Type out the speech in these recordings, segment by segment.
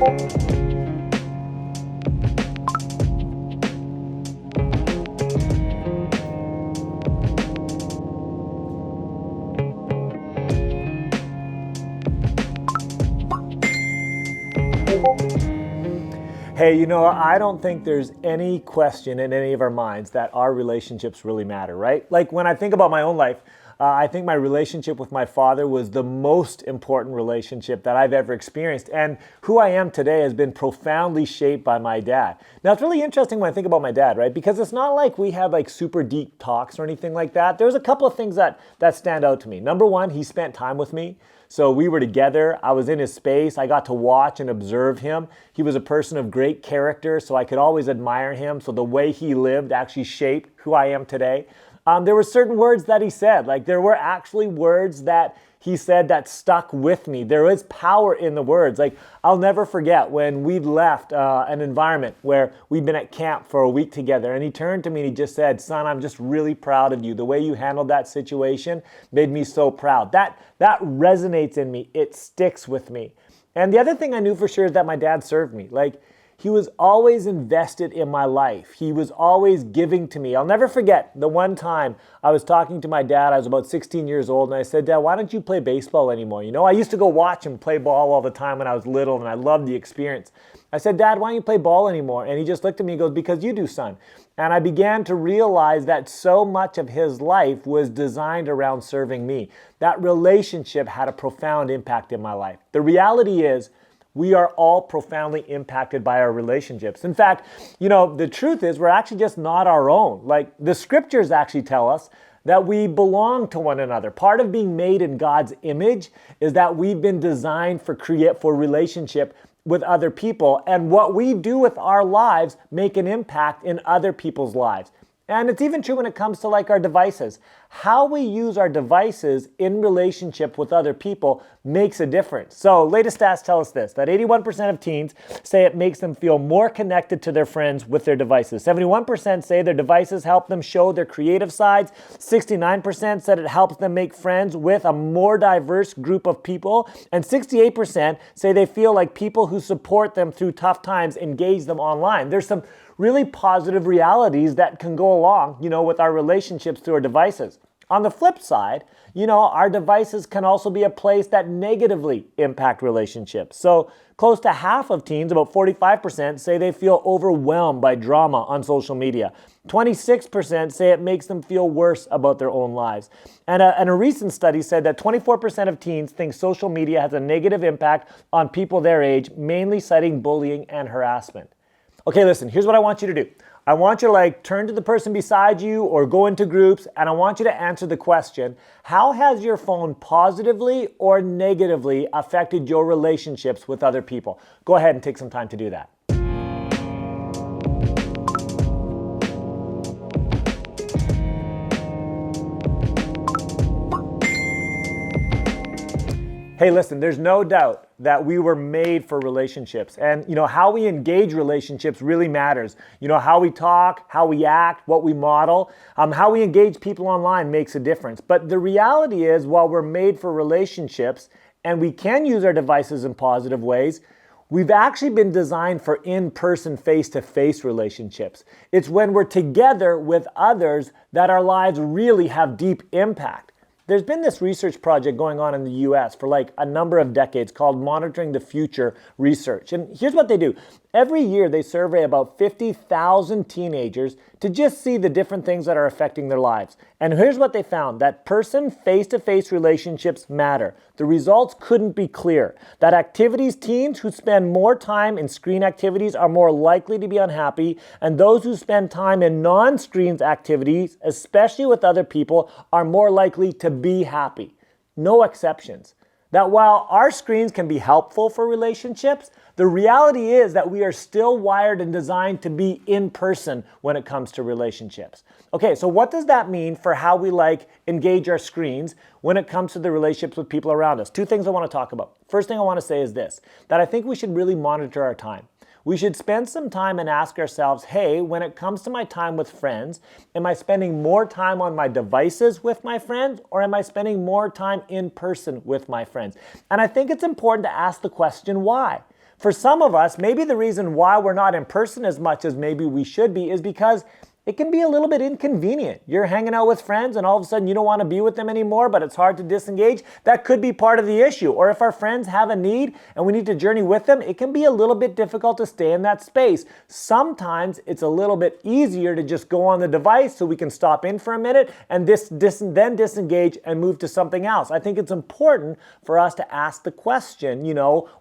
Hey, I don't think there's any question in any of our minds that our relationships really matter, right? Like when I think about my own life, I think my relationship with my father was the most important relationship that I've ever experienced. And who I am today has been profoundly shaped by my dad. Now, it's really interesting when I think about my dad, right? Because it's not like we had like super deep talks or anything like that. There's a couple of things that stand out to me. Number one, he spent time with me. So we were together. I was in his space. I got to watch and observe him. He was a person of great character, so I could always admire him. So the way he lived actually shaped who I am today. There were certain words that he said. Like there were actually words that he said that stuck with me. There is power in the words. Like I'll never forget when we left an environment where we'd been at camp for a week together, and he turned to me and he just said, "Son, I'm just really proud of you. The way you handled that situation made me so proud." That resonates in me. It sticks with me. And the other thing I knew for sure is that my dad served me. Like he was always invested in my life. He was always giving to me. I'll never forget the one time I was talking to my dad. I was about 16 years old, and I said, "Dad, why don't you play baseball anymore?" I used to go watch him play ball all the time when I was little, and I loved the experience. I said, "Dad, why don't you play ball anymore?" And he just looked at me and goes, "Because you do, son." And I began to realize that so much of his life was designed around serving me. That relationship had a profound impact in my life. The reality is, we are all profoundly impacted by our relationships. In fact, the truth is we're actually just not our own. Like the scriptures actually tell us that we belong to one another. Part of being made in God's image is that we've been designed for relationship with other people, and what we do with our lives make an impact in other people's lives. And it's even true when it comes to like our devices. How we use our devices in relationship with other people makes a difference. So latest stats tell us this, that 81% of teens say it makes them feel more connected to their friends with their devices. 71% say their devices help them show their creative sides. 69% said it helps them make friends with a more diverse group of people. And 68% say they feel like people who support them through tough times engage them online. There's some really positive realities that can go along, with our relationships through our devices. On the flip side, our devices can also be a place that negatively impact relationships. So close to half of teens, about 45%, say they feel overwhelmed by drama on social media. 26% say it makes them feel worse about their own lives. And a recent study said that 24% of teens think social media has a negative impact on people their age, mainly citing bullying and harassment. Okay, listen, here's what I want you to do. I want you to turn to the person beside you or go into groups, and I want you to answer the question, how has your phone positively or negatively affected your relationships with other people? Go ahead and take some time to do that. Hey, listen, there's no doubt that we were made for relationships. And, how we engage relationships really matters. How we talk, how we act, what we model, how we engage people online makes a difference. But the reality is, while we're made for relationships and we can use our devices in positive ways, we've actually been designed for in-person, face-to-face relationships. It's when we're together with others that our lives really have deep impact. There's been this research project going on in the US for a number of decades called Monitoring the Future Research. And here's what they do. Every year they survey about 50,000 teenagers to just see the different things that are affecting their lives. And here's what they found, that person face-to-face relationships matter. The results couldn't be clearer. That teens who spend more time in screen activities are more likely to be unhappy, and those who spend time in non-screens activities, especially with other people, are more likely to be happy. No exceptions. That while our screens can be helpful for relationships, the reality is that we are still wired and designed to be in person when it comes to relationships. Okay, so what does that mean for how we engage our screens when it comes to the relationships with people around us? Two things I want to talk about. First thing I want to say is this, that I think we should really monitor our time. We should spend some time and ask ourselves, hey, when it comes to my time with friends, am I spending more time on my devices with my friends, or am I spending more time in person with my friends? And I think it's important to ask the question, why? For some of us, maybe the reason why we're not in person as much as maybe we should be is because it can be a little bit inconvenient. You're hanging out with friends and all of a sudden you don't want to be with them anymore, but it's hard to disengage. That could be part of the issue. Or if our friends have a need and we need to journey with them, it can be a little bit difficult to stay in that space. Sometimes it's a little bit easier to just go on the device so we can stop in for a minute and then disengage and move to something else. I think it's important for us to ask the question,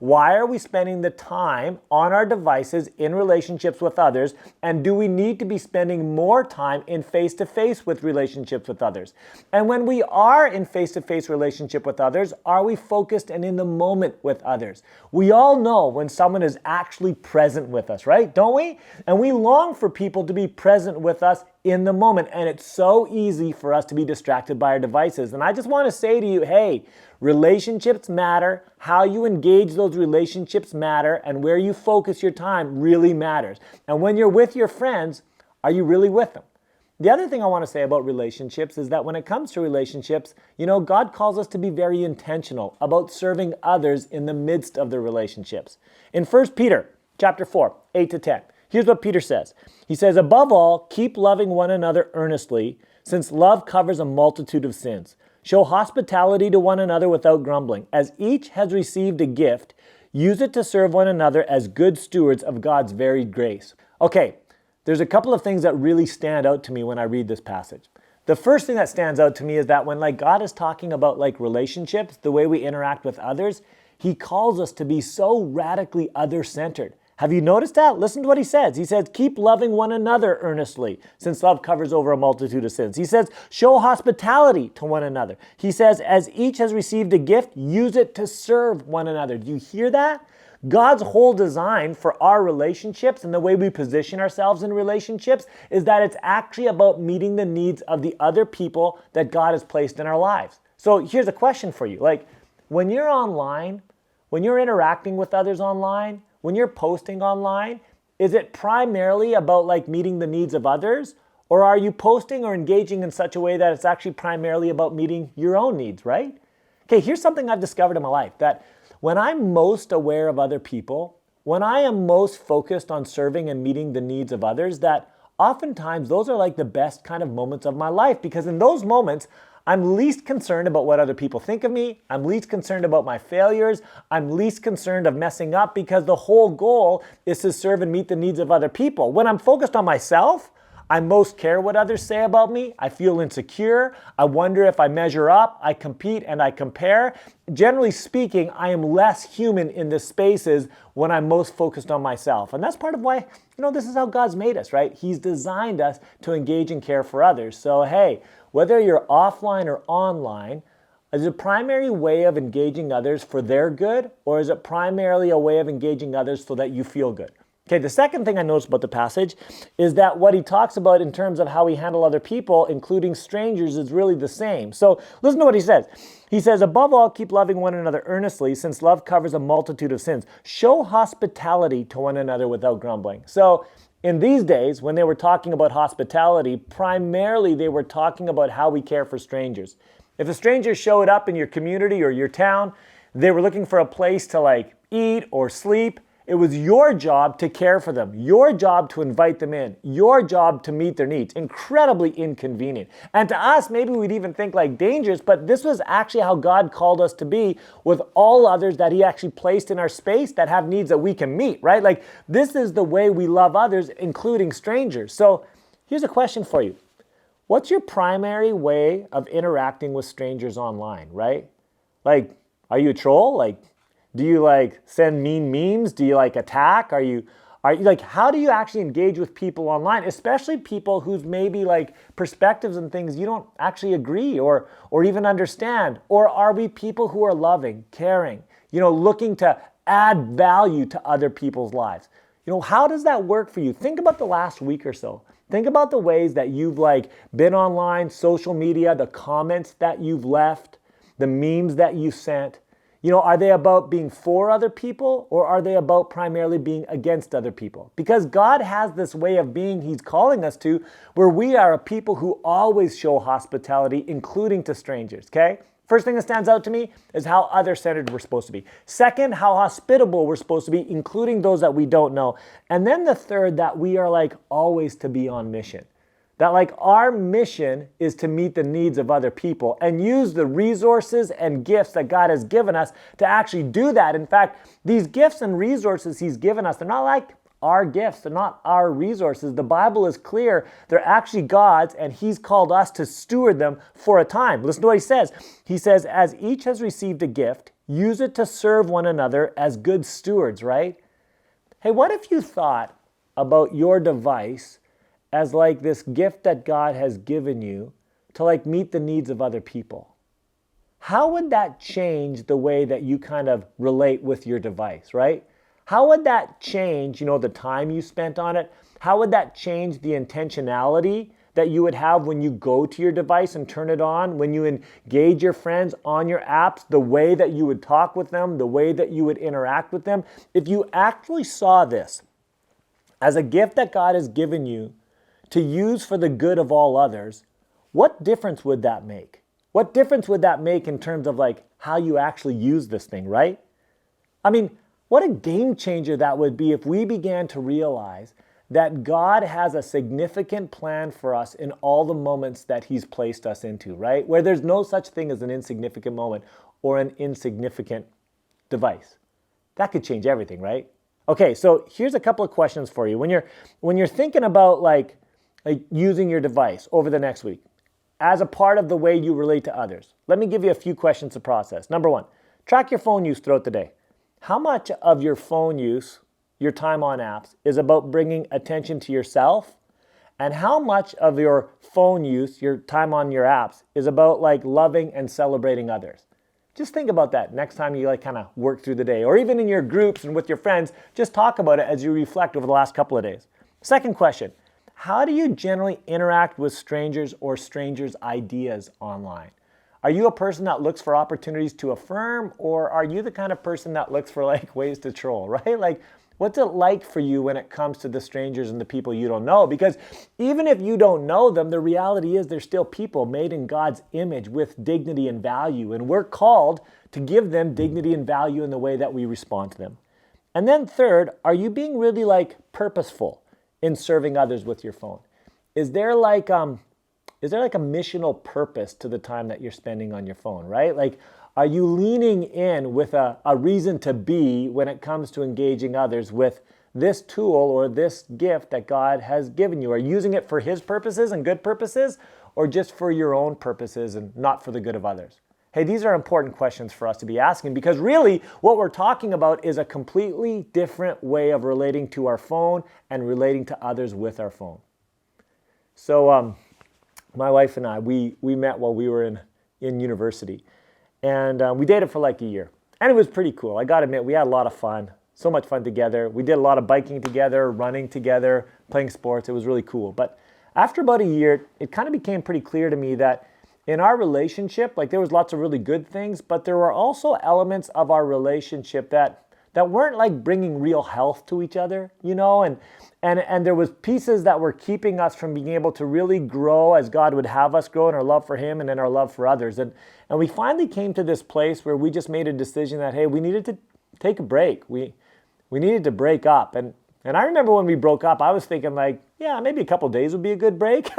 why are we spending the time on our devices in relationships with others? And do we need to be spending more time in face-to-face with relationships with others? And when we are in face-to-face relationship with others, are we focused and in the moment with others? We all know when someone is actually present with us, right? Don't we? And we long for people to be present with us in the moment. And it's so easy for us to be distracted by our devices. And I just want to say to you, hey, relationships matter. How you engage those relationships matter. And where you focus your time really matters. And when you're with your friends, are you really with them? The other thing I want to say about relationships is that when it comes to relationships, God calls us to be very intentional about serving others in the midst of the relationships. In 1 Peter chapter 4, 8-10, here's what Peter says. He says, above all, keep loving one another earnestly, since love covers a multitude of sins. Show hospitality to one another without grumbling. As each has received a gift, use it to serve one another as good stewards of God's varied grace. Okay. There's a couple of things that really stand out to me when I read this passage. The first thing that stands out to me is that when God is talking about relationships, the way we interact with others, he calls us to be so radically other-centered. Have you noticed that? Listen to what he says. He says, keep loving one another earnestly, since love covers over a multitude of sins. He says, show hospitality to one another. He says, as each has received a gift, use it to serve one another. Do you hear that? God's whole design for our relationships and the way we position ourselves in relationships is that it's actually about meeting the needs of the other people that God has placed in our lives. So here's a question for you. When you're online, when you're interacting with others online, when you're posting online, is it primarily about meeting the needs of others? Or are you posting or engaging in such a way that it's actually primarily about meeting your own needs, right? Okay, here's something I've discovered in my life, that when I'm most aware of other people, when I am most focused on serving and meeting the needs of others, that oftentimes those are the best kind of moments of my life, because in those moments, I'm least concerned about what other people think of me. I'm least concerned about my failures. I'm least concerned of messing up, because the whole goal is to serve and meet the needs of other people. When I'm focused on myself, I most care what others say about me. I feel insecure. I wonder if I measure up. I compete and I compare. Generally speaking, I am less human in the spaces when I'm most focused on myself. And that's part of why, this is how God's made us, right? He's designed us to engage and care for others. So, hey, whether you're offline or online, is it a primary way of engaging others for their good, or is it primarily a way of engaging others so that you feel good? Okay, the second thing I noticed about the passage is that what he talks about in terms of how we handle other people, including strangers, is really the same. So listen to what he says. He says, above all, keep loving one another earnestly, since love covers a multitude of sins. Show hospitality to one another without grumbling. So in these days, when they were talking about hospitality, primarily they were talking about how we care for strangers. If a stranger showed up in your community or your town, they were looking for a place to eat or sleep. It was your job to care for them, your job to invite them in, your job to meet their needs. Incredibly inconvenient. And to us, maybe we'd even think dangerous, but this was actually how God called us to be with all others that he actually placed in our space that have needs that we can meet, right? This is the way we love others, including strangers. So here's a question for you. What's your primary way of interacting with strangers online, right? Are you a troll? Do you send mean memes? Do you attack? Are you how do you actually engage with people online, especially people whose maybe perspectives and things you don't actually agree or even understand? Or are we people who are loving, caring, looking to add value to other people's lives? How does that work for you? Think about the last week or so. Think about the ways that you've been online, social media, the comments that you've left, the memes that you sent. Are they about being for other people, or are they about primarily being against other people? Because God has this way of being he's calling us to, where we are a people who always show hospitality, including to strangers, okay? First thing that stands out to me is how other-centered we're supposed to be. Second, how hospitable we're supposed to be, including those that we don't know. And then the third, that we are like always to be on mission. That like our mission is to meet the needs of other people and use the resources and gifts that God has given us to actually do that. In fact, these gifts and resources He's given us, they're not like our gifts, they're not our resources. The Bible is clear. They're actually God's, and He's called us to steward them for a time. Listen to what He says. He says, as each has received a gift, use it to serve one another as good stewards, right? Hey, what if you thought about your device as like this gift that God has given you to like meet the needs of other people? How would that change the way that you kind of relate with your device, right? How would that change, the time you spent on it? How would that change the intentionality that you would have when you go to your device and turn it on, when you engage your friends on your apps, the way that you would talk with them, the way that you would interact with them? If you actually saw this as a gift that God has given you to use for the good of all others, what difference would that make? What difference would that make in terms of like how you actually use this thing, right? I mean, what a game changer that would be if we began to realize that God has a significant plan for us in all the moments that He's placed us into, right? Where there's no such thing as an insignificant moment or an insignificant device. That could change everything, right? Okay, so here's a couple of questions for you. When you're thinking about like using your device over the next week as a part of the way you relate to others, let me give you a few questions to process. Number one, track your phone use throughout the day. How much of your phone use, your time on apps, is about bringing attention to yourself? And how much of your phone use, your time on your apps, is about like loving and celebrating others? Just think about that next time you like kind of work through the day, or even in your groups and with your friends, just talk about it as you reflect over the last couple of days. Second question, how do you generally interact with strangers or strangers' ideas online? Are you a person that looks for opportunities to affirm, or are you the kind of person that looks for like ways to troll, right? Like, what's it like for you when it comes to the strangers and the people you don't know? Because even if you don't know them, the reality is they're still people made in God's image with dignity and value, and we're called to give them dignity and value in the way that we respond to them. And then third, are you being really like purposeful in serving others with your phone? Is there like a missional purpose to the time that you're spending on your phone, right? Like, are you leaning in with a reason to be when it comes to engaging others with this tool or this gift that God has given you? Are you using it for His purposes and good purposes, or just for your own purposes and not for the good of others? Hey, these are important questions for us to be asking, because really what we're talking about is a completely different way of relating to our phone and relating to others with our phone. So, my wife and I, we met while we were in university, and we dated for like a year, and it was pretty cool. I gotta admit, we had a lot of fun, so much fun together. We did a lot of biking together, running together, playing sports. It was really cool. But after about a year, it kind of became pretty clear to me that in our relationship, like there was lots of really good things, but there were also elements of our relationship that weren't like bringing real health to each other, and there was pieces that were keeping us from being able to really grow as God would have us grow in our love for Him and in our love for others. And we finally came to this place where we just made a decision that, hey, we needed to take a break. We needed to break up. And I remember when we broke up, I was thinking like, yeah, maybe a couple of days would be a good break.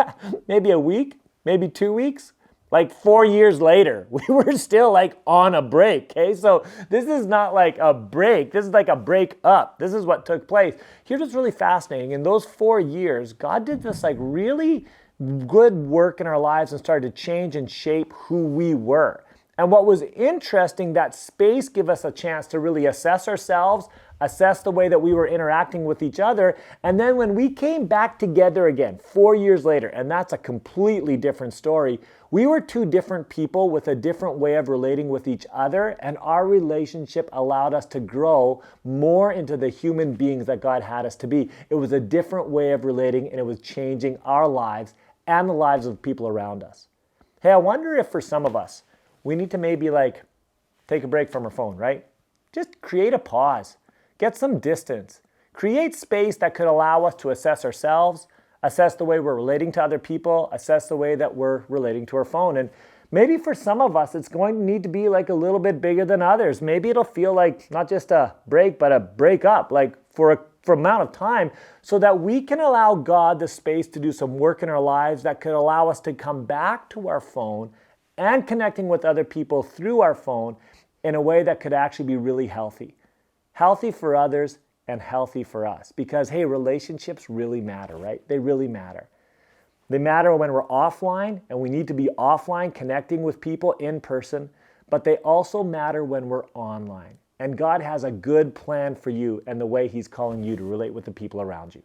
Maybe a week, maybe 2 weeks. Like 4 years later, we were still like on a break, okay? So this is not like a break. This is like a break up. This is what took place. Here's what's really fascinating. In those 4 years, God did this like really good work in our lives and started to change and shape who we were. And what was interesting, that space gave us a chance to really assess ourselves, assess the way that we were interacting with each other. And then when we came back together again, 4 years later, and that's a completely different story, we were two different people with a different way of relating with each other, and our relationship allowed us to grow more into the human beings that God had us to be. It was a different way of relating, and it was changing our lives and the lives of people around us. Hey, I wonder if for some of us, we need to maybe like take a break from our phone, right? Just create a pause, get some distance, create space that could allow us to assess ourselves, assess the way we're relating to other people, assess the way that we're relating to our phone. And Maybe for some of us, it's going to need to be like a little bit bigger than others. Maybe it'll feel like not just a break, but a breakup, like for amount of time, so that we can allow God the space to do some work in our lives that could allow us to come back to our phone and connecting with other people through our phone in a way that could actually be really healthy. Healthy for others and healthy for us. Because, hey, relationships really matter, right? They really matter. They matter when we're offline, and we need to be offline connecting with people in person, but they also matter when we're online. And God has a good plan for you and the way He's calling you to relate with the people around you.